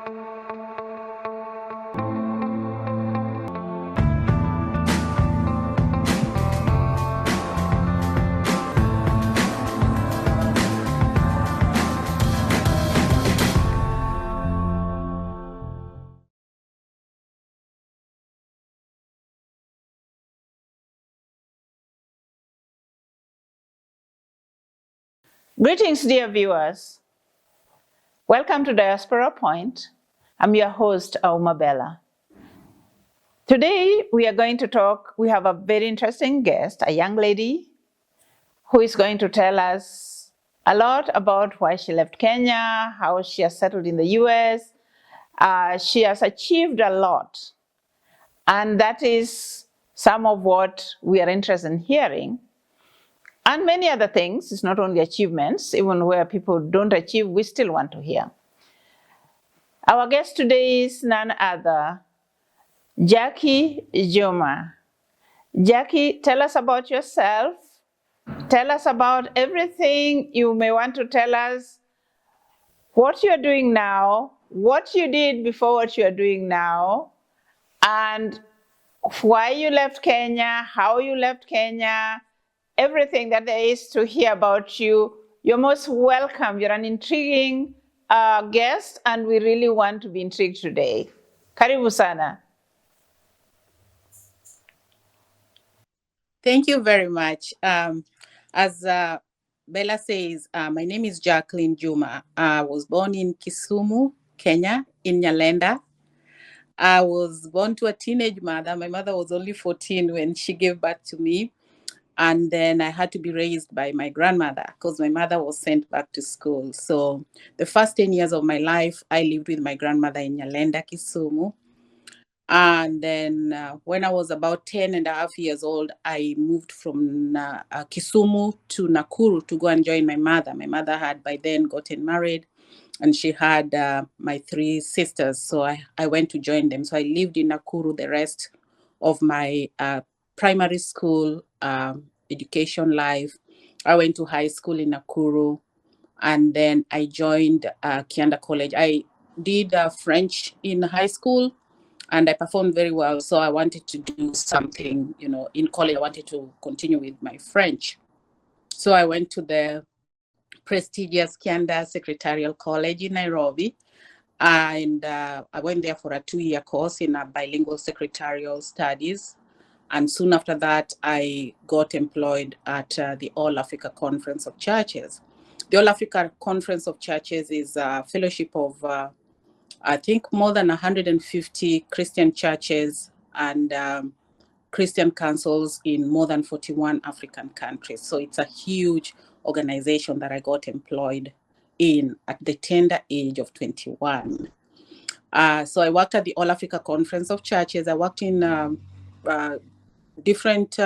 Greetings, dear viewers. Welcome to Diaspora Point. I'm your host, Auma Bella. Today, we are going to talk, we have a very interesting guest, a young lady who is going to tell us a lot about why she left Kenya, how she has settled in the US. She has achieved a lot. And that is some of what we are interested in hearing. And many other things. It's not only achievements, even where people don't achieve, we still want to hear. Our guest today is none other, Jackie Juma. Jackie, tell us about yourself. Tell us about everything you may want to tell us, what you're doing now, what you did before what you're doing now, and why you left Kenya, how you left Kenya, everything that there is to hear about you. You're most welcome. You're an intriguing guest, and we really want to be intrigued today. Karibu sana. Thank you very much. As Bella says, my name is Jacqueline Juma. I was born in Kisumu, Kenya, in Nyalenda. I was born to a teenage mother. My mother was only 14 when she gave birth to me. And then I had to be raised by my grandmother because my mother was sent back to school. So the first 10 years of my life, I lived with my grandmother in Nyalenda, Kisumu. And then when I was about 10 and a half years old, I moved from Kisumu to Nakuru to go and join my mother. My mother had by then gotten married, and she had my 3 sisters. So I went to join them. So I lived in Nakuru the rest of my primary school education life. I went to high school in Nakuru, and then I joined Kianda College. I did French in high school, and I performed very well. So I wanted to do something, in college. I wanted to continue with my French. So I went to the prestigious Kianda Secretarial College in Nairobi. And I went there for a 2-year course in bilingual secretarial studies. And soon after that, I got employed at the All Africa Conference of Churches. The All Africa Conference of Churches is a fellowship of, I think, more than 150 Christian churches and Christian councils in more than 41 African countries. So it's a huge organization that I got employed in at the tender age of 21. So I worked at the All Africa Conference of Churches. I worked in different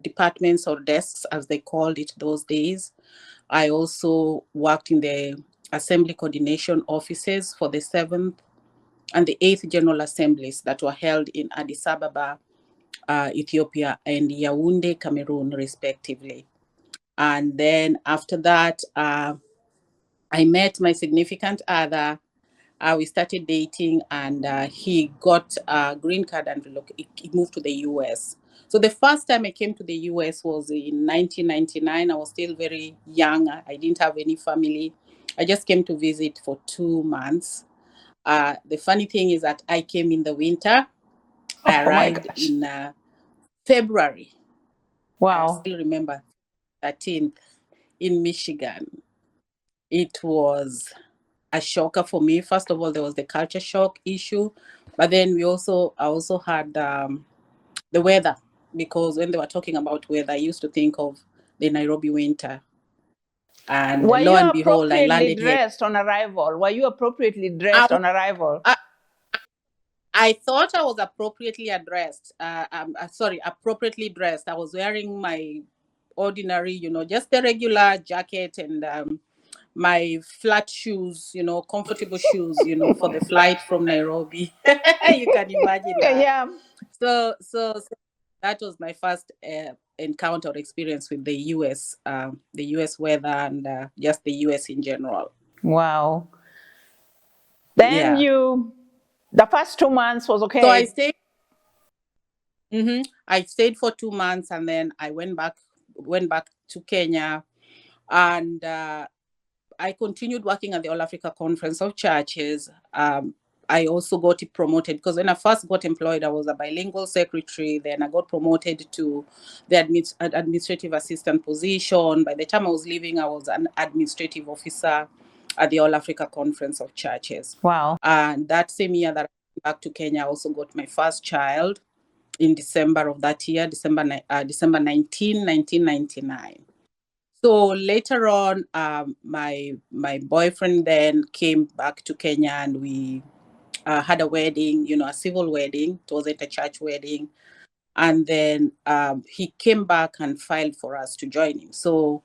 departments or desks, as they called it those days. I also worked in the assembly coordination offices for the 7th and the 8th General Assemblies that were held in Addis Ababa, Ethiopia, and Yaoundé, Cameroon, respectively. And then after that, I met my significant other. We started dating, and he got a green card and he moved to the US. So the first time I came to the US was in 1999. I was still very young. I didn't have any family. I just came to visit for 2 months. The funny thing is that I came in the winter. I arrived in February. Wow. I still remember 13th in Michigan. It was a shocker for me. First of all, there was the culture shock issue, but then I also had the weather, because when they were talking about weather, I used to think of the Nairobi winter. And were lo you and behold, I appropriately landed dressed on arrival? Were you appropriately dressed on arrival? I thought I was appropriately dressed. Appropriately dressed. I was wearing my ordinary, just the regular jacket and my flat shoes, comfortable shoes, for the flight from Nairobi. You can imagine that. Yeah. So that was my first encounter or experience with the US weather and just the US in general. Wow. Then the first 2 months was okay. So I stayed. I stayed for 2 months, and then I went back to Kenya, and I continued working at the All Africa Conference of Churches. I also got promoted because when I first got employed, I was a bilingual secretary. Then I got promoted to the administrative assistant position. By the time I was leaving, I was an administrative officer at the All Africa Conference of Churches. Wow. And that same year that I went back to Kenya, I also got my first child in December of that year, December 19, 1999. So later on, my boyfriend then came back to Kenya, and we had a wedding, a civil wedding. It wasn't a church wedding. And then he came back and filed for us to join him. So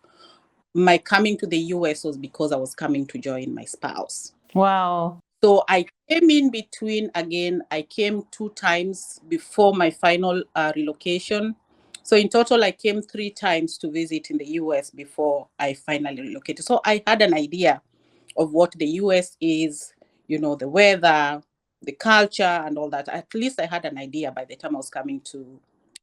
my coming to the US was because I was coming to join my spouse. Wow. So I came in between again. I came 2 times before my final relocation. So in total, I came 3 times to visit in the US before I finally relocated. So I had an idea of what the US is, the weather, the culture, and all that. At least I had an idea by the time I was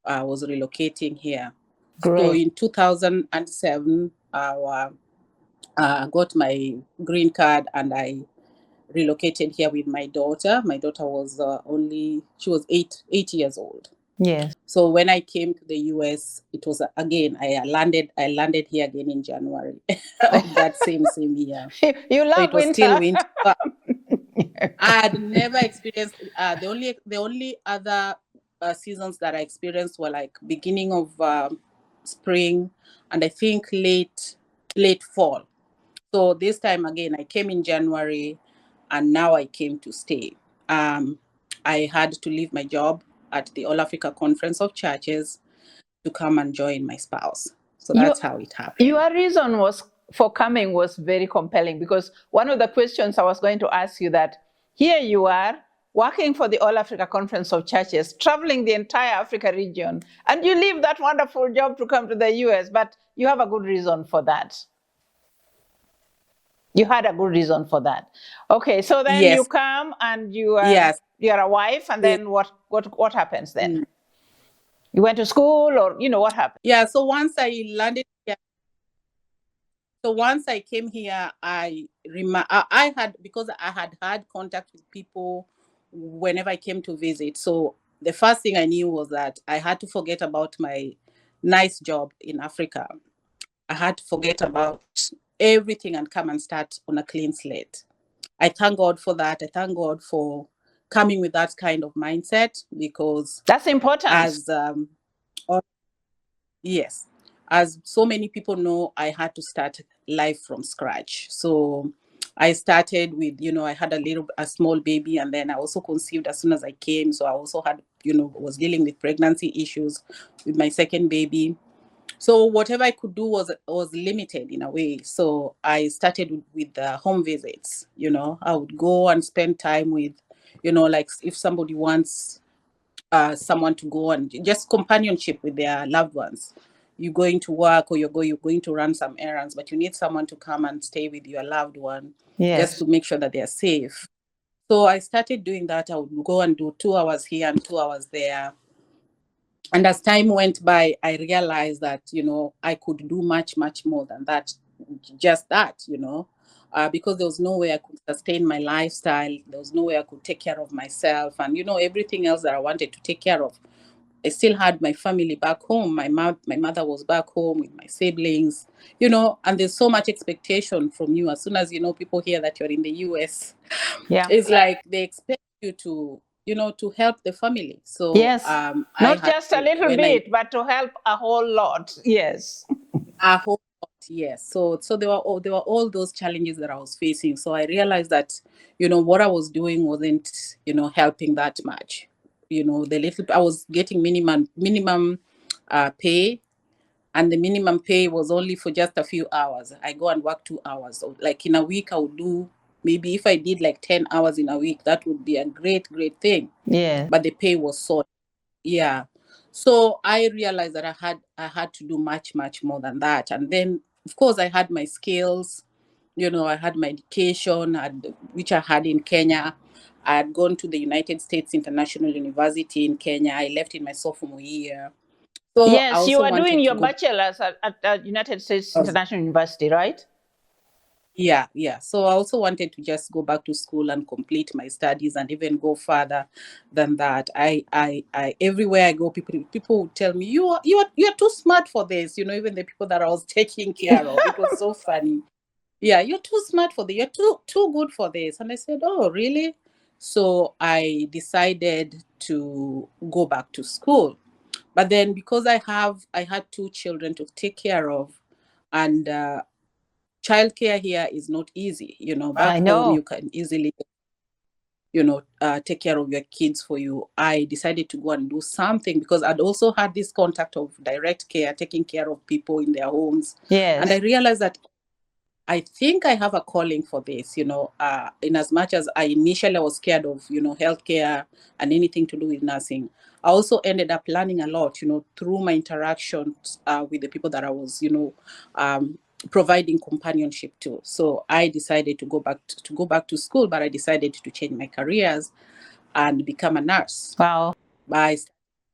was relocating here. Great. So in 2007, I got my green card, and I relocated here with my daughter. My daughter was she was 8 years old. Yes. So when I came to the US, it was again, I landed here again in January of that same year. You love it was winter. Still winter. I had never experienced the only other seasons that I experienced were like beginning of spring, and I think late fall. So this time again, I came in January, and now I came to stay. I had to leave my job at the All Africa Conference of Churches to come and join my spouse. So that's how it happened. Your reason for coming was very compelling, because one of the questions I was going to ask you, that here you are working for the All Africa Conference of Churches, traveling the entire Africa region, and you leave that wonderful job to come to the US, but you have a good reason for that. You had a good reason for that. Okay, so then you come and you are a wife, and then what happens then? You went to school, or what happened? Yeah, so once I landed here, once I came here, because I had contact with people whenever I came to visit. So the first thing I knew was that I had to forget about my nice job in Africa. I had to forget about everything and come and start on a clean slate. I thank God for that. I thank God for coming with that kind of mindset, because that's important. Yes, as so many people know, I had to start life from scratch. So I started with, I had a small baby, and then I also conceived as soon as I came. So I also had, was dealing with pregnancy issues with my second baby. So whatever I could do was limited in a way. So I started with the home visits. I would go and spend time with, like if somebody wants someone to go and just companionship with their loved ones. You're going to work, or you're going to run some errands, but you need someone to come and stay with your loved one, just to make sure that they're safe. So I started doing that. I would go and do 2 hours here and 2 hours there. And as time went by, I realized that, I could do much, much more than that, just that, because there was no way I could sustain my lifestyle. There was no way I could take care of myself and, everything else that I wanted to take care of. I still had my family back home. My mother was back home with my siblings, and there's so much expectation from you. As soon as, people hear that you're in the US, it's like they expect you to, to help the family. So yes, not just a little bit, but to help a whole lot. Yes, a whole lot. Yes. So there were all those challenges that I was facing. So I realized that, what I was doing wasn't, helping that much. The little I was getting minimum pay, and the minimum pay was only for just a few hours. I go and work 2 hours. So like in a week, I would do, maybe if I did like 10 hours in a week, that would be a great thing. Yeah. But the pay was so, yeah. So I realized that I had to do much more than that. And then, of course, I had my skills. I had my education, which I had in Kenya. I had gone to the United States International University in Kenya. I left in my sophomore year. So I Yes, you also are doing wanted to your go. bachelor's at United States Oh, International University, right? yeah, yeah. So I also wanted to just go back to school and complete my studies and even go further than that. I everywhere I go, people would tell me, you're too smart for this. Even the people that I was taking care of. It was so funny. Yeah, you're too smart for this. You're too good for this. And I said, oh, really? So I decided to go back to school. But then because I had two children to take care of, and childcare here is not easy. Back I home know. you can easily take care of your kids for you. I decided to go and do something because I'd also had this contact of direct care, taking care of people in their homes. And I Yes. realized that I think I have a calling for this, in as much as I initially was scared of, healthcare and anything to do with nursing. I also ended up learning a lot, through my interactions with the people that I was, providing companionship to. So I decided to go back to school, but I decided to change my careers and become a nurse. Wow. By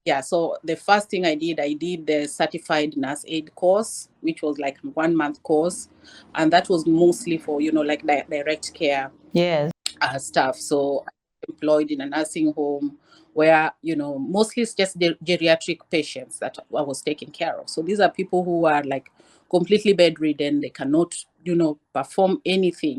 Yeah, so the first thing I did the certified nurse aid course, which was like a 1 month course, and that was mostly for like direct care Yes. stuff. So I employed in a nursing home where mostly it's just the geriatric patients that I was taking care of. So these are people who are like completely bedridden. They cannot perform anything.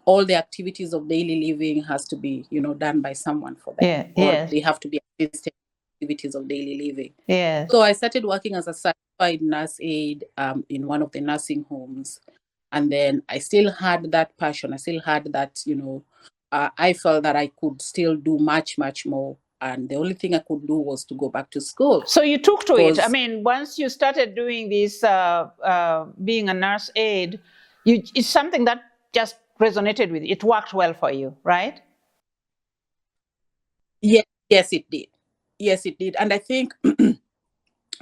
All the activities of daily living has to be done by someone for them, Yeah. or Yes. they have to be assisted in activities of daily living. Yes. So I started working as a certified nurse aide in one of the nursing homes. And then I still had that passion. I still had that, I felt that I could still do much, much more. And the only thing I could do was to go back to school. So you took to it. I Because, mean, once you started doing this, being a nurse aide, it's something that just resonated with you. It worked well for you, right? yes, it did. Yes, it did. And I think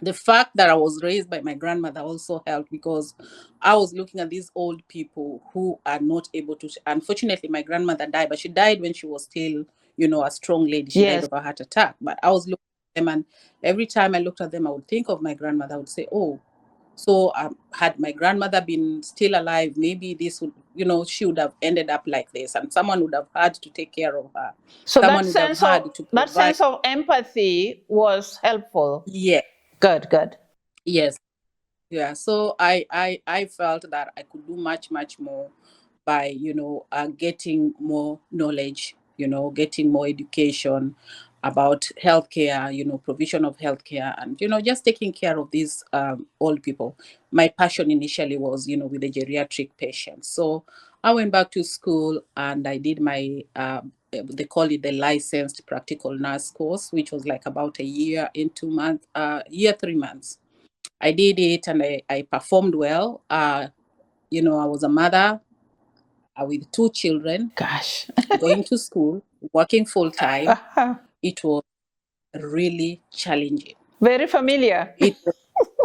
the fact that I was raised by my grandmother also helped, because I was looking at these old people who are not able to. Unfortunately, my grandmother died, but she died when she was still, a strong lady. She died Yes. of a heart attack. But I was looking at them, and every time I looked at them, I would think of my grandmother. I would say, oh, so had my grandmother been still alive, maybe this would, she would have ended up like this, and someone would have had to take care of her. So Someone would have had to that provide. sense of empathy was helpful. Yeah, Good, good. yes. Yeah, so I felt that I could do much, much more by getting more knowledge, getting more education about healthcare, provision of healthcare, and just taking care of these old people. My passion initially was with the geriatric patients. So I went back to school and I did my they call it the licensed practical nurse course, which was like about a year in 2 months, year 3 months. I did it and I performed well. I was a mother with two children, Gosh. going to school, working full time. It was really challenging. Very familiar. It was,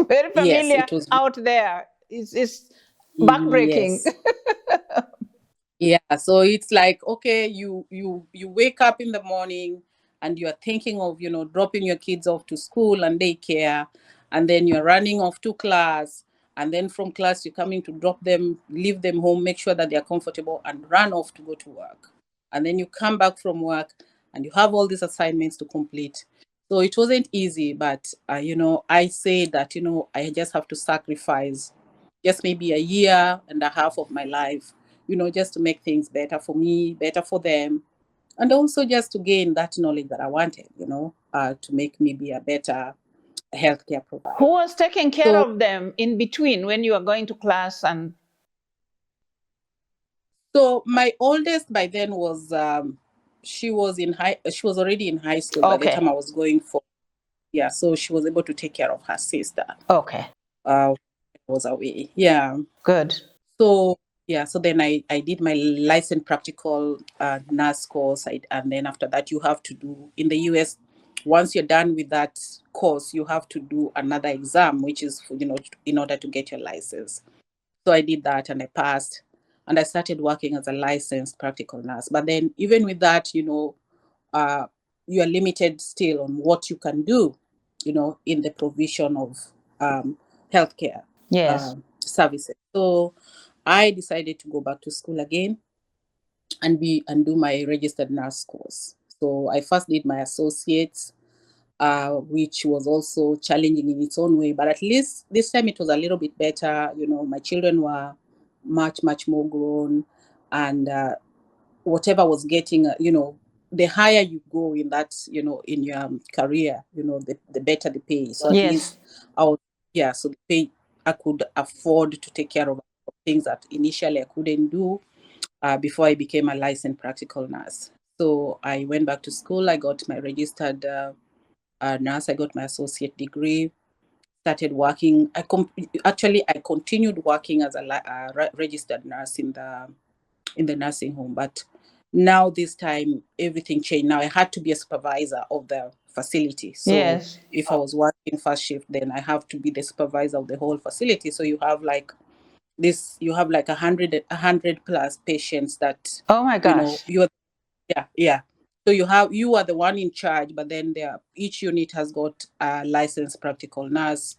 Very yes, familiar it was, out there. It's backbreaking. yes. Yeah, so it's like, okay, you wake up in the morning and you are thinking of, dropping your kids off to school and daycare, and then you're running off to class, and then from class you're coming to drop them, leave them home, make sure that they're comfortable, and run off to go to work. And then you come back from work and you have all these assignments to complete. So it wasn't easy, but I say that, I just have to sacrifice just maybe a year and a half of my life, just to make things better for me, better for them, and also just to gain that knowledge that I wanted, to make me be a better healthcare Who provider. was taking care So, of them in between when you were going to class and so my oldest by then was, she was she was already in high school by the okay. time I was going for, yeah. So she was able to take care of her sister. Okay. Was away, yeah. Good. So yeah, so then I did my licensed practical nurse course, and then after that you have to do in the US. Once you're done with that course, you have to do another exam, which is for, in order to get your license. So I did that and I passed. and I started working as a licensed practical nurse. But then even with that, you are limited still on what you can do, in the provision of healthcare Yes. services. So I decided to go back to school again and do my registered nurse course. So I first did my associates, which was also challenging in its own way. But at least this time it was a little bit better. My children were much, much more grown, and whatever was getting, the higher you go in that, in your career, the better the pay. So at Yes. least I was, yeah, so the pay, I could afford to take care of things that initially I couldn't do before I became a licensed practical nurse. So I went back to school. I got my registered nurse. I got my associate degree. Started working. I continued working as a registered nurse in the nursing home, but now this time everything changed. Now I had to be a supervisor of the facility. So Yes. if I was working first shift, then I have to be the supervisor of the whole facility. So you have like 100 plus patients that, Oh my gosh. you're, yeah. So you are the one in charge, but then each unit has got a licensed practical nurse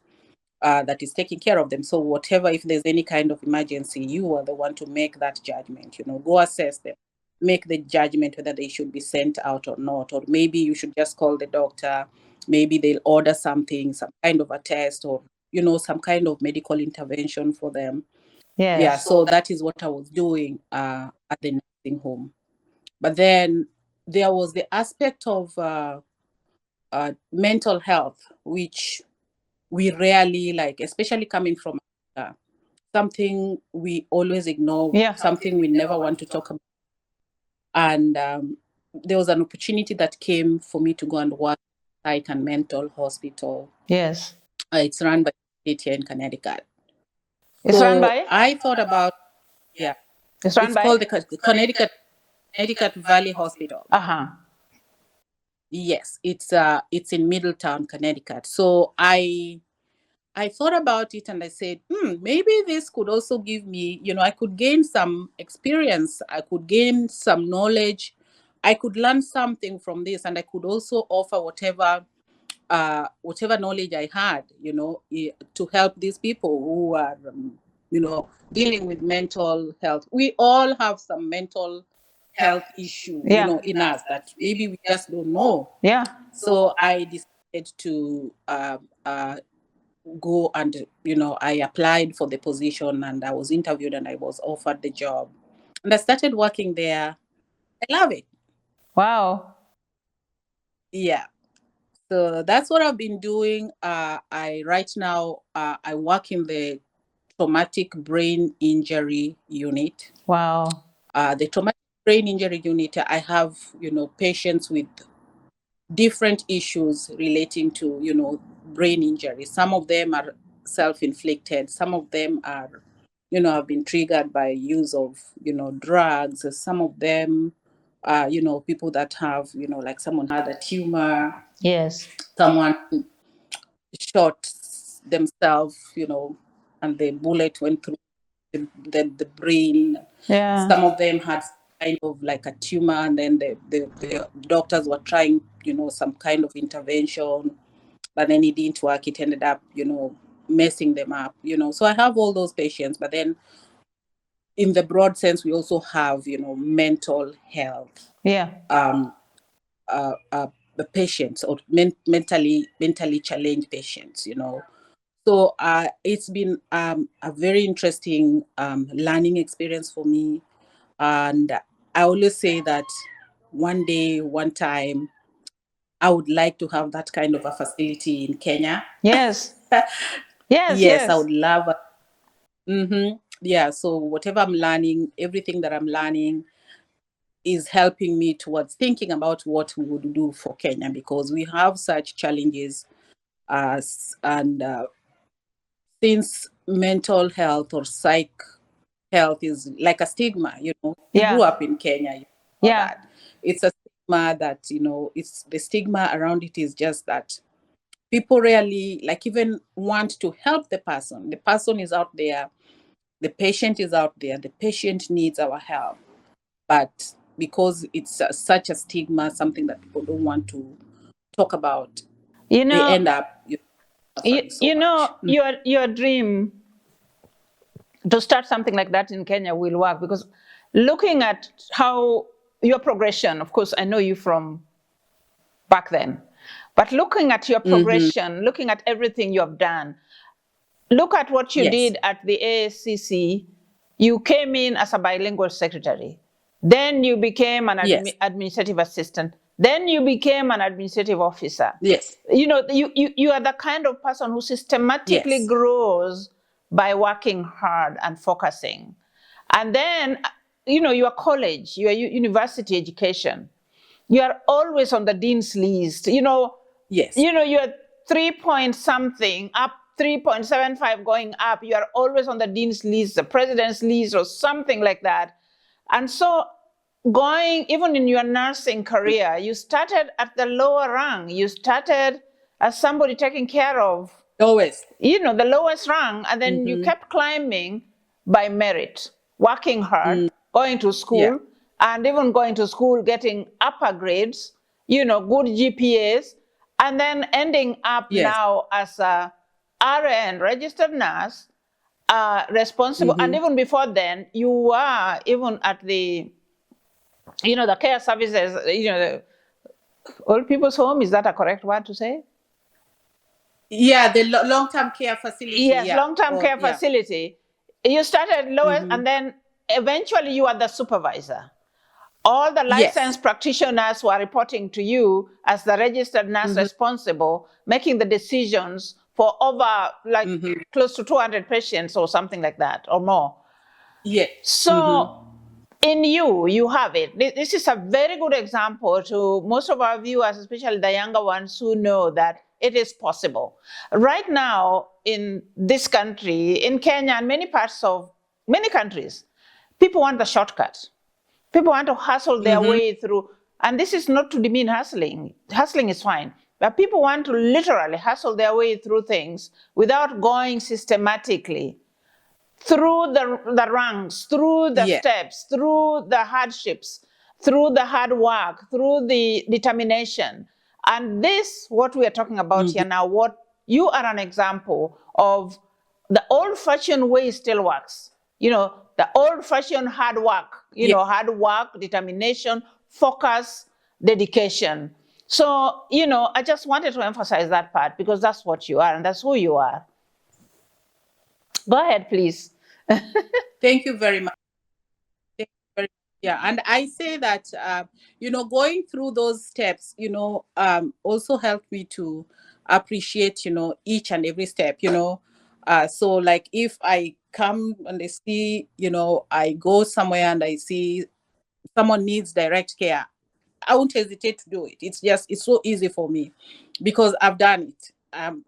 that is taking care of them. So whatever, if there's any kind of emergency, you are the one to make that judgment, go assess them, make the judgment whether they should be sent out or not, or maybe you should just call the doctor. Maybe they'll order something, some kind of a test, or, some kind of medical intervention for them. Yes. Yeah, so that is what I was doing at the nursing home. But then there was the aspect of mental health, which we rarely, like, especially coming from something we always ignore, Yeah. something we never want to talk about. And there was an opportunity that came for me to go and work at psych and mental hospital. Yes. It's run by the state here in Connecticut. It's run So by? I thought about, yeah, It's run it's by? called the Connecticut Valley Hospital. Uh-huh. Yes, it's in Middletown, Connecticut. So I thought about it and I said, maybe this could also give me, I could gain some experience, I could gain some knowledge, I could learn something from this, and I could also offer whatever knowledge I had, to help these people who are, dealing with mental health. We all have some mental health issue, Yeah. in us that maybe we just don't know. Yeah. So I decided to go and, I applied for the position and I was interviewed and I was offered the job. And I started working there. I love it. Wow. Yeah. So that's what I've been doing. I right now I work in the traumatic brain injury unit. Wow. The traumatic brain injury unit, I have, patients with different issues relating to, brain injury. Some of them are self-inflicted. Some of them are, have been triggered by use of, drugs. Some of them are, people that have, like someone had a tumor, Yes. someone shot themselves, and the bullet went through the brain. Yeah. Some of them had kind of like a tumor, and then the doctors were trying, some kind of intervention, but then it didn't work. It ended up, messing them up, So I have all those patients, but then in the broad sense, we also have, mental health. Yeah. The patients, or mentally challenged patients, So it's been a very interesting learning experience for me. And I always say that one day, one time, I would like to have that kind of a facility in Kenya. Yes. Yes. Yes, I Yes. would love it. Yeah, so whatever I'm learning, everything that I'm learning is helping me towards thinking about what we would do for Kenya, because we have such challenges. And since mental health or psych health is like a stigma, you Yeah. grew up in Kenya, you know Yeah. that. It's a stigma that, it's the stigma around it is just that people rarely like even want to help the person. The person is out there The patient is out there. The patient needs our help. But because it's such a stigma, something that people don't want to talk about, You they know, end up suffering so much. your dream to start something like that in Kenya will work, because looking at how your progression, of course, I know you from back then, but looking at your progression, looking at everything you have done, look at what you did at the ASCC. You came in as a bilingual secretary. Then you became an administrative assistant. Then you became an administrative officer. Yes. You are the kind of person who systematically grows by working hard and focusing. And then, your college, your university education, you are always on the dean's list. You're 3 point something up, 3.75 going up. You are always on the dean's list, the president's list, or something like that. And so going, even in your nursing career, you started at the lower rung. You started as somebody taking care of the lowest rung, and then you kept climbing by merit, working hard, going to school, and even going to school, getting upper grades, good GPAs, and then ending up now as a RN, registered nurse, responsible. And even before then, you were even at the care services, the old people's home. Is that a correct word to say? Yeah, the long-term care facility. Yes, long-term care facility. You started lowest, and then eventually you are the supervisor. All the licensed practitioners were reporting to you as the registered nurse responsible, making the decisions for over close to 200 patients or something like that, or more. Yes. So in you have it. This is a very good example to most of our viewers, especially the younger ones, who know that it is possible. Right now in this country, in Kenya and many parts of many countries, people want the shortcut. People want to hustle their way through. And this is not to demean hustling. Hustling is fine. But people want to literally hustle their way through things without going systematically through the ranks, through the steps, through the hardships, through the hard work, through the determination. And this, what we are talking about here now, what you are an example of, the old-fashioned way still works. The old-fashioned hard work, hard work, determination, focus, dedication. So, I just wanted to emphasize that part, because that's what you are and that's who you are. Go ahead, please. Thank you very much. Yeah, and I say that, going through those steps, also helped me to appreciate, each and every step, so like if I come and I see, I go somewhere and I see someone needs direct care, I won't hesitate to do it. It's so easy for me because I've done it.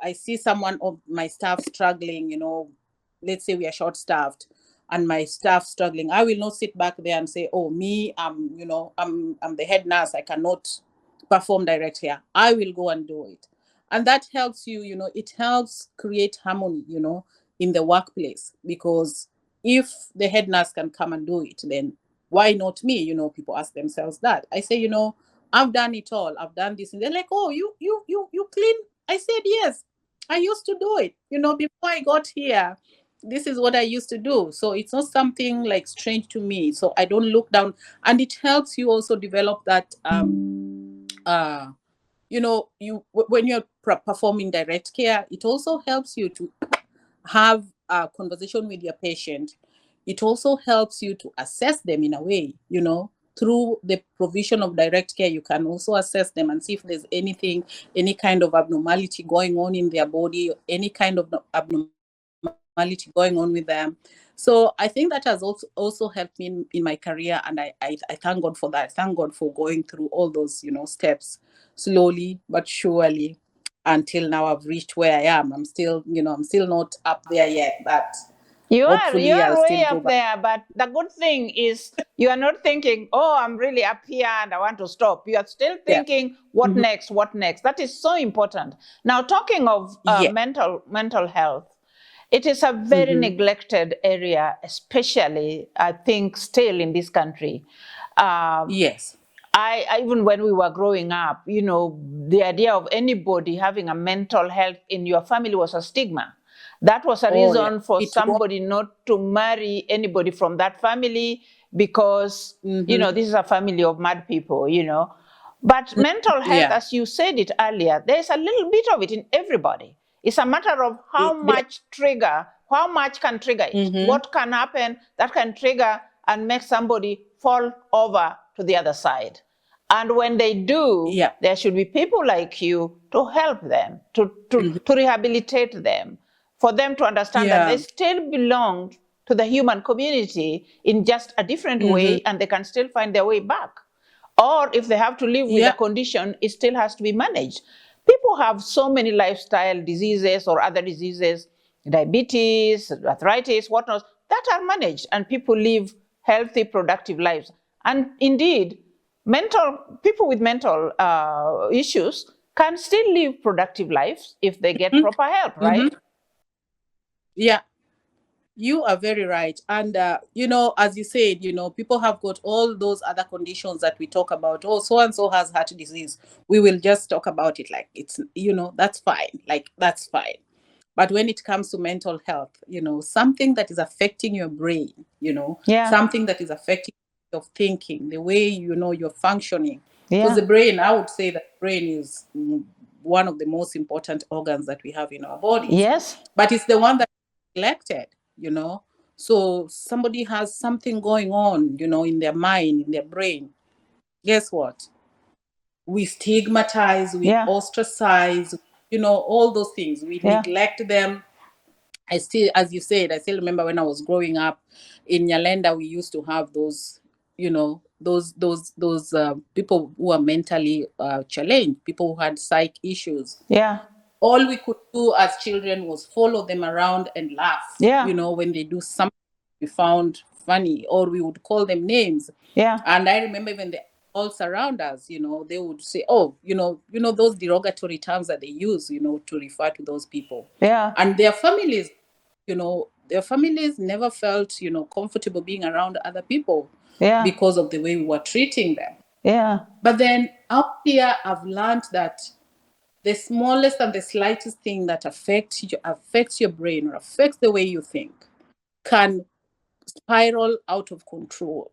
I see someone of my staff struggling, let's say we are short-staffed and my staff struggling. I will not sit back there and say, oh, me, I'm the head nurse, I cannot perform direct care. I will go and do it. And that helps you, it helps create harmony, in the workplace, because if the head nurse can come and do it, then why not me? People ask themselves that. I say, I've done it all. I've done this. And they're like, oh, you clean? I said, yes, I used to do it. Before I got here, this is what I used to do. So it's not something like strange to me. So I don't look down. And it helps you also develop that, when you're performing direct care, it also helps you to have a conversation with your patient. It also helps you to assess them in a way, through the provision of direct care. You can also assess them and see if there's any kind of abnormality going on in their body, any kind of abnormality going on with them. So I think that has also helped me in my career, and I thank God for that. Thank God for going through all those, steps slowly but surely until now I've reached where I am. I'm still not up there yet, but you are way up there. But the good thing is you are not thinking, oh, I'm really up here and I want to stop. You are still thinking, what next? What next? That is so important. Now, talking of mental health, It is a very neglected area, especially, I think, still in this country. Yes. Even when we were growing up, you know, the idea of anybody having a mental health in your family was a stigma. That was a Oh, yeah. reason for somebody not to marry anybody from that family because, you know, this is a family of mad people, you know. But mental health, Yeah. as you said it earlier, there's a little bit of it in everybody. It's a matter of how much how much can trigger it. What can happen that can trigger and make somebody fall over to the other side. And when they do, Yeah. there should be people like you to help them, to rehabilitate them, for them to understand that they still belong to the human community in just a different way, and they can still find their way back. Or if they have to live with a condition, it still has to be managed. People have so many lifestyle diseases or other diseases, diabetes, arthritis, whatnot, that are managed, and people live healthy, productive lives. And indeed, people with mental issues can still live productive lives if they get proper help, right? Yeah. You are very right. And, you know, as you said, you know, people have got all those other conditions that we talk about. Oh, so and so has heart disease. We will just talk about it like it's, you know, that's fine. Like, that's fine. But when it comes to mental health, you know, something that is affecting your brain, you know, something that is affecting your thinking, the way, you know, you're functioning. Because the brain, I would say that brain is one of the most important organs that we have in our bodies. Yes. But it's the one that is neglected, you know. So somebody has something going on, you know, in their mind, in their brain. Guess what? We stigmatize, we ostracize, you know, all those things. We neglect them. I still, as you said, I still remember when I was growing up in Nyalenda, we used to have those, you know, those people who are mentally challenged, people who had psych issues. Yeah. All we could do as children was follow them around and laugh. Yeah. You know, when they do something we found funny, or we would call them names. Yeah. And I remember even the adults around us, you know, they would say, oh, you know, those derogatory terms that they use, you know, to refer to those people. Yeah. And their families, you know, their families never felt, you know, comfortable being around other people because of the way we were treating them. Yeah. But then out here, I've learned that the smallest and the slightest thing that affects your brain or affects the way you think can spiral out of control.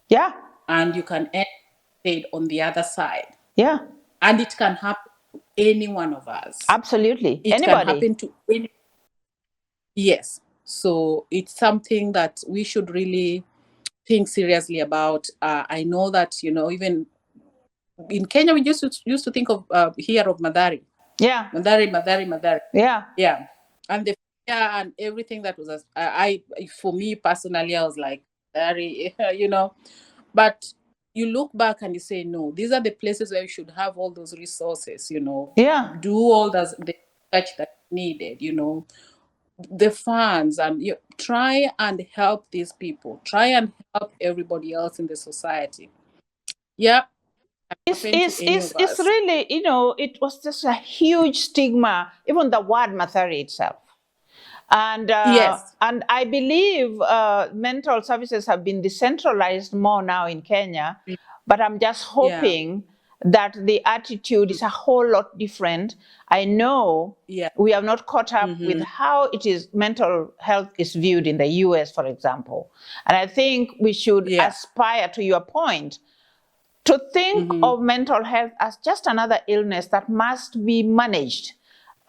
Yeah. And you can end on the other side. Yeah. And it can happen to any one of us. Absolutely. It Anybody. can happen to any. Yes. So it's something that we should really think seriously about. I know that, you know, even in Kenya, we used to think of hear of Madari. Yeah. Madari. Yeah. Yeah. And the fear and everything that was, for me personally, I was like, Madari, you know. But you look back and you say, no, these are the places where you should have all those resources, you know. Yeah. Do all the research that's needed, you know. The funds, and you try and help these people. Try and help everybody else in the society. Yeah. It's really, you know, it was just a huge stigma, even the word Mathari itself. And and I believe mental services have been decentralized more now in Kenya, but I'm just hoping that the attitude is a whole lot different. I know we have not caught up with how mental health is viewed in the US, for example. And I think we should aspire, to your point, to think of mental health as just another illness that must be managed,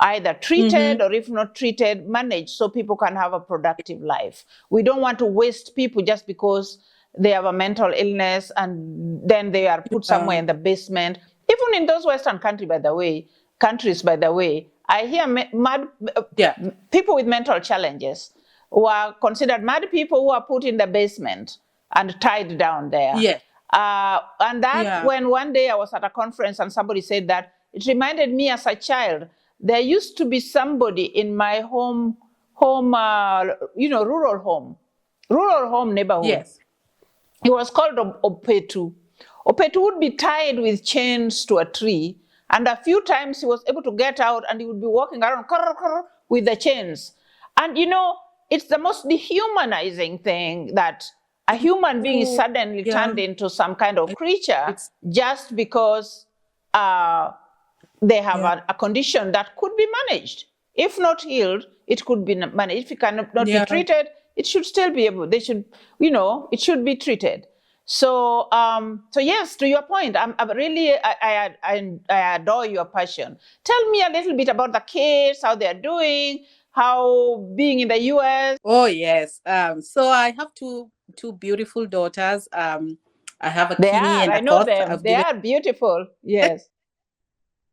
either treated or, if not treated, managed so people can have a productive life. We don't want to waste people just because they have a mental illness and then they are put somewhere in the basement. Even in those Western countries, by the way, I hear people with mental challenges who are considered mad people who are put in the basement and tied down there. Yeah. And that when one day I was at a conference and somebody said that, it reminded me as a child, there used to be somebody in my home, rural home neighborhood. Yes. He was called Opetu. Opetu would be tied with chains to a tree, and a few times he was able to get out and he would be walking around with the chains. And it's the most dehumanizing thing that a human being is suddenly turned into some kind of creature just because they have a condition that could be managed. If not healed, it could be managed. If it cannot be treated, it should still be able, they should, it should be treated. So, so yes, to your point, I'm really, I adore your passion. Tell me a little bit about the kids, how they're doing, how being in the US. Oh yes. So I have two beautiful daughters. I have a They Kini are, and I a know Koth. them. They are beautiful. Yes.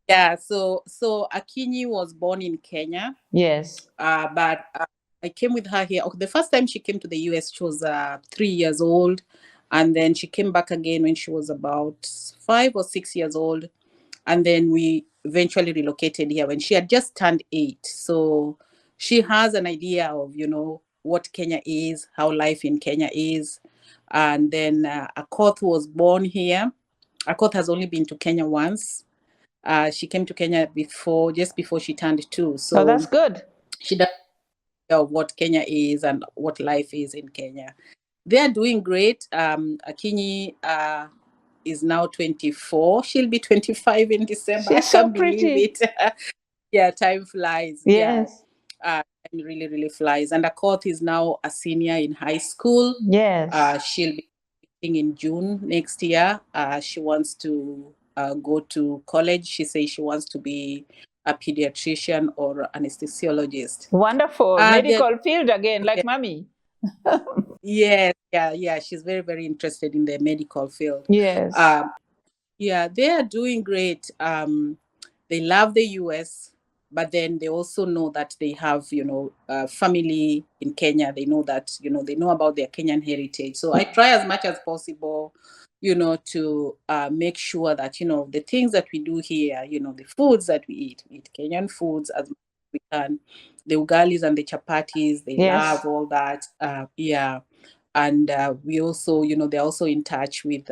Yeah. So Akinyi was born in Kenya. Yes. But I came with her here. Okay, the first time she came to the US, she was 3 years old, and then she came back again when she was about 5 or 6 years old, and then we eventually relocated here when she had just turned 8. So she has an idea of what Kenya is, how life in Kenya is, and then Akoth was born here. Akoth has only been to Kenya once. She came to Kenya just before she turned 2. So that's good. She does know what Kenya is and what life is in Kenya. They are doing great. Akinyi is now 24. She'll be 25 in December. She's so pretty. Believe it. Yeah, time flies. Yes. Yeah. Time really, really flies. And Akoth is now a senior in high school. Yes. She'll be in June next year. She wants to go to college. She says she wants to be a pediatrician or anesthesiologist. Wonderful. Medical field again, like mommy. Yes, yeah. She's very, very interested in the medical field. Yes. Yeah, they are doing great. They love the US, but then they also know that they have, family in Kenya. They know that, they know about their Kenyan heritage. So I try as much as possible, to make sure that, the things that we do here, the foods that we eat Kenyan foods as much as we can. The ugalis and the chapatis, they love all that. Yeah. And we also, they're also in touch with,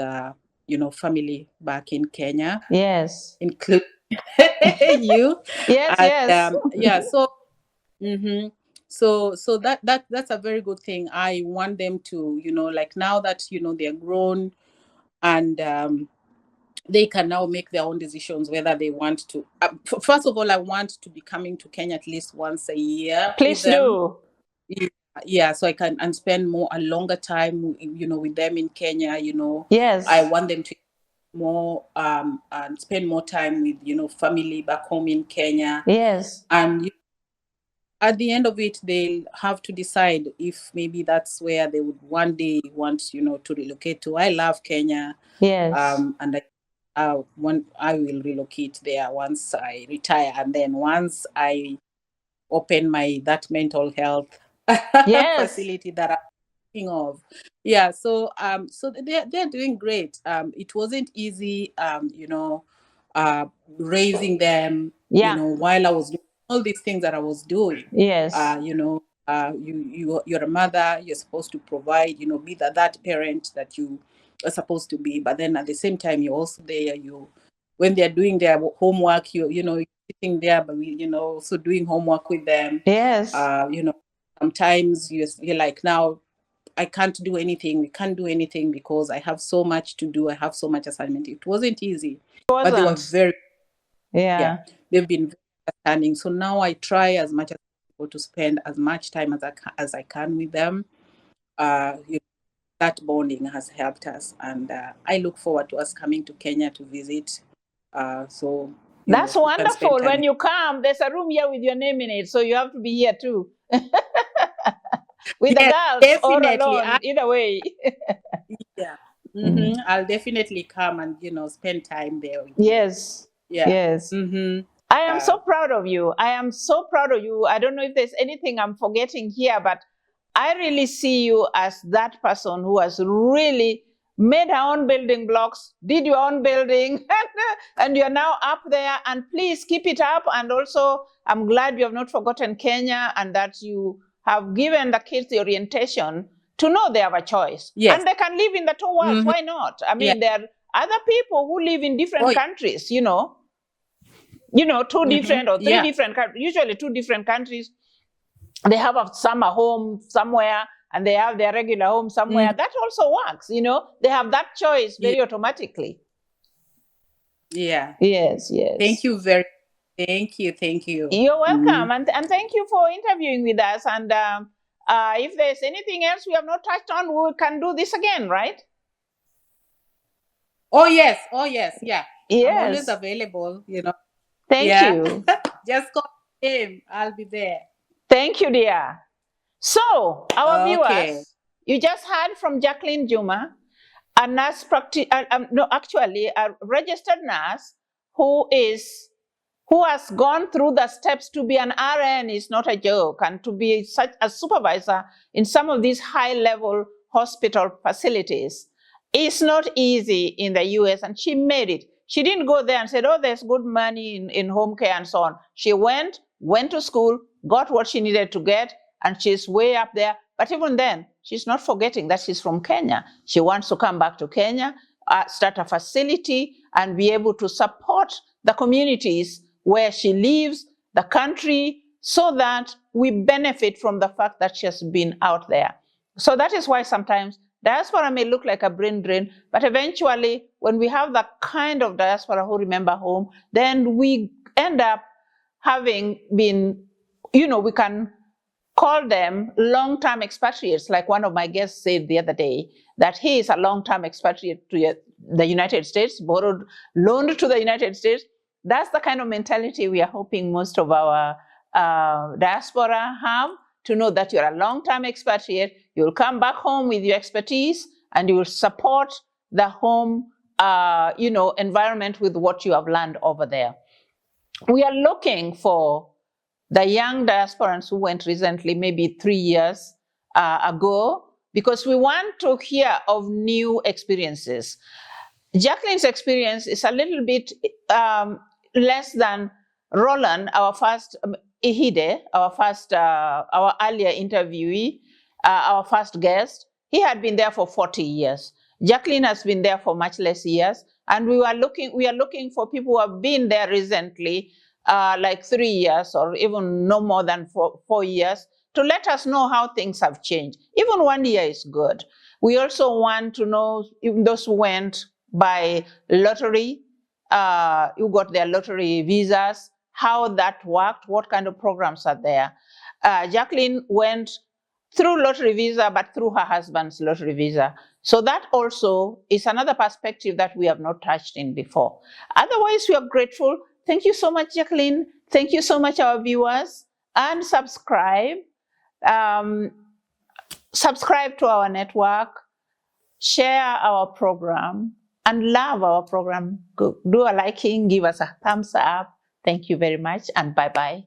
family back in Kenya. Yes. Include you. Yes, and, yes. Yeah. So that's a very good thing. I want them to, like now that they're grown, and they can now make their own decisions whether they want to. First of all, I want to be coming to Kenya at least once a year. Please with them. do. Yeah, so I can and spend a longer time, with them in Kenya. Yes. I want them to more and spend more time with family back home in Kenya. Yes. And at the end of it, they'll have to decide if maybe that's where they would one day want to relocate to. I love Kenya. Yes. And I will relocate there once I retire, and then once I open that mental health facility that I'm thinking of. Yeah, so they're doing great. It wasn't easy, raising them, while I was doing all these things that I was doing. Yes. You're a mother, you're supposed to provide, be that parent that you are supposed to be, but then at the same time you're also there. When they're doing their homework, you're sitting there, but also doing homework with them. Yes. Sometimes you're like, now I can't do anything. We can't do anything because I have so much to do. I have so much assignment. It wasn't easy, but they were very, they've been very understanding. So now I try as much as possible to spend as much time as I can with them. That bonding has helped us, and I look forward to us coming to Kenya to visit. So that's wonderful. When you come, there's a room here with your name in it, so you have to be here too. With the girls definitely. Or alone, either way. Yeah. Mm-hmm. I'll definitely come and spend time there with yes you. Yeah. Yes. I am so proud of you. I am so proud of you. I don't know if there's anything I'm forgetting here, but I really see you as that person who has really made her own building blocks, did your own building, and you're now up there. And please keep it up. And also, I'm glad you have not forgotten Kenya and that you have given the kids the orientation to know they have a choice. Yes. And they can live in the two worlds. Why not? I mean, there are other people who live in different countries, two different or three different countries, usually two different countries. they have a summer home somewhere and they have their regular home somewhere. That also works, you know. They have that choice very automatically. Yeah. Yes, yes. Thank you thank you. You're welcome, and thank you for interviewing with us. And if there's anything else we have not touched on, we can do this again, right? Oh yes, yeah. Yes. I'm always available, you know. Thank you. Just call him. I'll be there. Thank you, dear. So, our Okay. viewers, you just heard from Jacqueline Juma, a nurse a registered nurse who has gone through the steps. To be an RN is not a joke, and to be such a supervisor in some of these high-level hospital facilities is not easy in the US, and she made it. She didn't go there and said, oh, there's good money in home care and so on. She went to school, got what she needed to get, and she's way up there. But even then, she's not forgetting that she's from Kenya. She wants to come back to Kenya, start a facility, and be able to support the communities where she lives, the country, so that we benefit from the fact that she has been out there. So that is why sometimes diaspora may look like a brain drain, but eventually, when we have the kind of diaspora who remember home, then we end up having been, you know, we can call them long-term expatriates, like one of my guests said the other day, that he is a long-term expatriate to the United States, loaned to the United States. That's the kind of mentality we are hoping most of our diaspora have, to know that you're a long-term expatriate, you'll come back home with your expertise, and you will support the home environment with what you have learned over there. We are looking for the young diasporans who went recently, maybe 3 years ago, because we want to hear of new experiences. Jacqueline's experience is a little bit less than Roland, our first Ihide, our earlier interviewee, our first guest. He had been there for 40 years. Jacqueline has been there for much less years, and we are looking for people who have been there recently, like 3 years or even no more than 4 years, to let us know how things have changed. Even 1 year is good. We also want to know, even those who went by lottery, who got their lottery visas, how that worked, what kind of programs are there. Jacqueline went through lottery visa, but through her husband's lottery visa. So that also is another perspective that we have not touched in before. Otherwise, we are grateful. Thank you so much, Jacqueline. Thank you so much, our viewers. And subscribe. Subscribe to our network. Share our program. And love our program. Do a liking. Give us a thumbs up. Thank you very much. And bye-bye.